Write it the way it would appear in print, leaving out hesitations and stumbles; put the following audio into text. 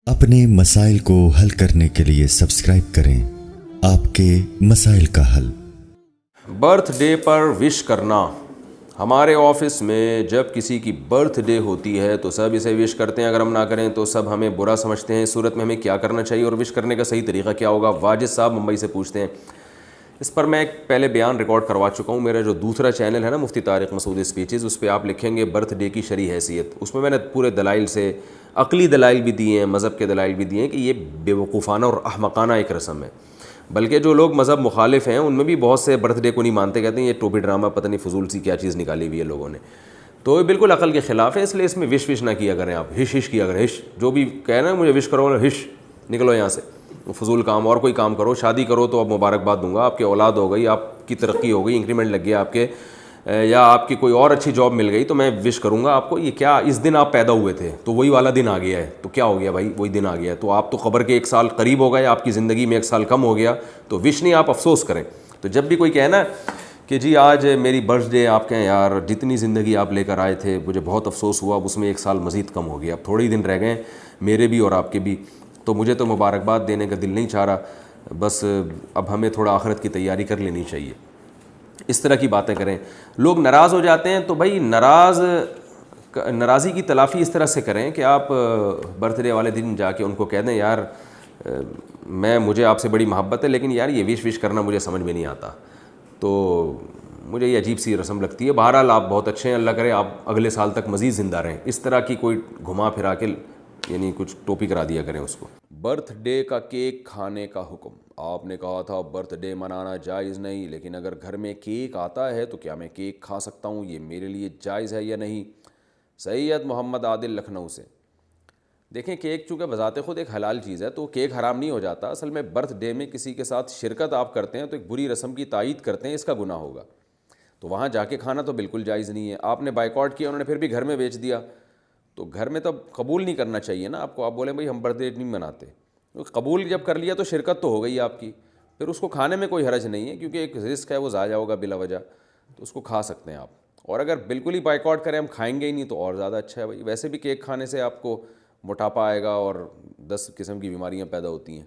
اپنے مسائل کو حل کرنے کے لیے سبسکرائب کریں آپ کے مسائل کا حل۔ برتھ ڈے پر وش کرنا۔ ہمارے آفس میں جب کسی کی برتھ ڈے ہوتی ہے تو سب اسے وش کرتے ہیں، اگر ہم نہ کریں تو سب ہمیں برا سمجھتے ہیں۔ اس صورت میں ہمیں کیا کرنا چاہیے اور وش کرنے کا صحیح طریقہ کیا ہوگا؟ واجد صاحب ممبئی سے پوچھتے ہیں۔ اس پر میں ایک پہلے بیان ریکارڈ کروا چکا ہوں، میرا جو دوسرا چینل ہے نا مفتی طارق مسعود اسپیچز، اس پہ آپ لکھیں گے برتھ ڈے کی شرعی حیثیت۔ اس میں نے پورے دلائل سے، عقلی دلائل بھی دیے ہیں، مذہب کے دلائل بھی دیے ہیں کہ یہ بے وقوفانہ اور احمقانہ ایک رسم ہے۔ بلکہ جو لوگ مذہب مخالف ہیں ان میں بھی بہت سے برتھ ڈے کو نہیں مانتے، کہتے ہیں یہ ٹوپی ڈرامہ پتہ نہیں فضول سی کیا چیز نکالی ہوئی ہے لوگوں نے، تو یہ بالکل عقل کے خلاف ہے۔ اس لیے اس میں وش نہ کیا کریں آپ، ہش کیا کریں، ہش جو بھی کہنا ہے مجھے وش کرو، ہش نکلو یہاں سے، فضول کام اور کوئی کام کرو۔ شادی کرو تو اب مبارکباد دوں گا، آپ کی اولاد ہو گئی، آپ کی ترقی ہو گئی، انکریمنٹ لگ گیا آپ کے، یا آپ کی کوئی اور اچھی جاب مل گئی تو میں وش کروں گا آپ کو۔ یہ کیا اس دن آپ پیدا ہوئے تھے تو وہی والا دن آ گیا ہے، تو کیا ہو گیا بھائی، وہی دن آ گیا ہے، تو آپ تو قبر کے 1 سال قریب ہو گئے، آپ کی زندگی میں 1 سال کم ہو گیا، تو وش نہیں، آپ افسوس کریں۔ تو جب بھی کوئی کہنا کہ جی آج میری برتھ ڈے، آپ کہیں یار جتنی زندگی آپ لے کر آئے تھے مجھے بہت افسوس ہوا، اب اس میں 1 سال مزید کم ہو گیا، اب تھوڑے ہی دن رہ گئے میرے بھی اور آپ کے بھی، تو مجھے تو مبارکباد دینے کا دل نہیں چاہ رہا، بس اب ہمیں تھوڑا آخرت کی تیاری کر لینی چاہیے۔ اس طرح کی باتیں کریں۔ لوگ ناراض ہو جاتے ہیں تو بھائی ناراضی کی تلافی اس طرح سے کریں کہ آپ برتھ ڈے والے دن جا کے ان کو کہہ دیں یار مجھے آپ سے بڑی محبت ہے لیکن یار یہ وش کرنا مجھے سمجھ میں نہیں آتا، تو مجھے یہ عجیب سی رسم لگتی ہے، بہرحال آپ بہت اچھے ہیں، اللہ کرے آپ اگلے سال تک مزید زندہ رہیں۔ اس طرح کی کوئی گھما پھرا کے یعنی کچھ ٹوپی کرا دیا کریں اس کو۔ برتھ ڈے کا کیک کھانے کا حکم۔ آپ نے کہا تھا برتھ ڈے منانا جائز نہیں، لیکن اگر گھر میں کیک آتا ہے تو کیا میں کیک کھا سکتا ہوں؟ یہ میرے لیے جائز ہے یا نہیں؟ سید محمد عادل لکھنؤ سے۔ دیکھیں کیک چونکہ بذات خود ایک حلال چیز ہے تو کیک حرام نہیں ہو جاتا، اصل میں برتھ ڈے میں کسی کے ساتھ شرکت آپ کرتے ہیں تو ایک بری رسم کی تائید کرتے ہیں، اس کا گناہ ہوگا، تو وہاں جا کے کھانا تو بالکل جائز نہیں ہے۔ آپ نے بائیکاٹ کیا، انہوں نے پھر بھی گھر میں بیچ دیا، تو گھر میں تو قبول نہیں کرنا چاہیے نا آپ کو، آپ بولیں بھائی ہم برتھ ڈے نہیں مناتے، قبول جب کر لیا تو شرکت تو ہو گئی آپ کی، پھر اس کو کھانے میں کوئی حرج نہیں ہے کیونکہ ایک رزق ہے وہ ضائع ہوگا بلا وجہ، تو اس کو کھا سکتے ہیں آپ۔ اور اگر بالکل ہی بائیکاٹ کریں ہم کھائیں گے ہی نہیں تو اور زیادہ اچھا ہے بھائی، ویسے بھی کیک کھانے سے آپ کو موٹاپا آئے گا اور 10 قسم کی بیماریاں پیدا ہوتی ہیں۔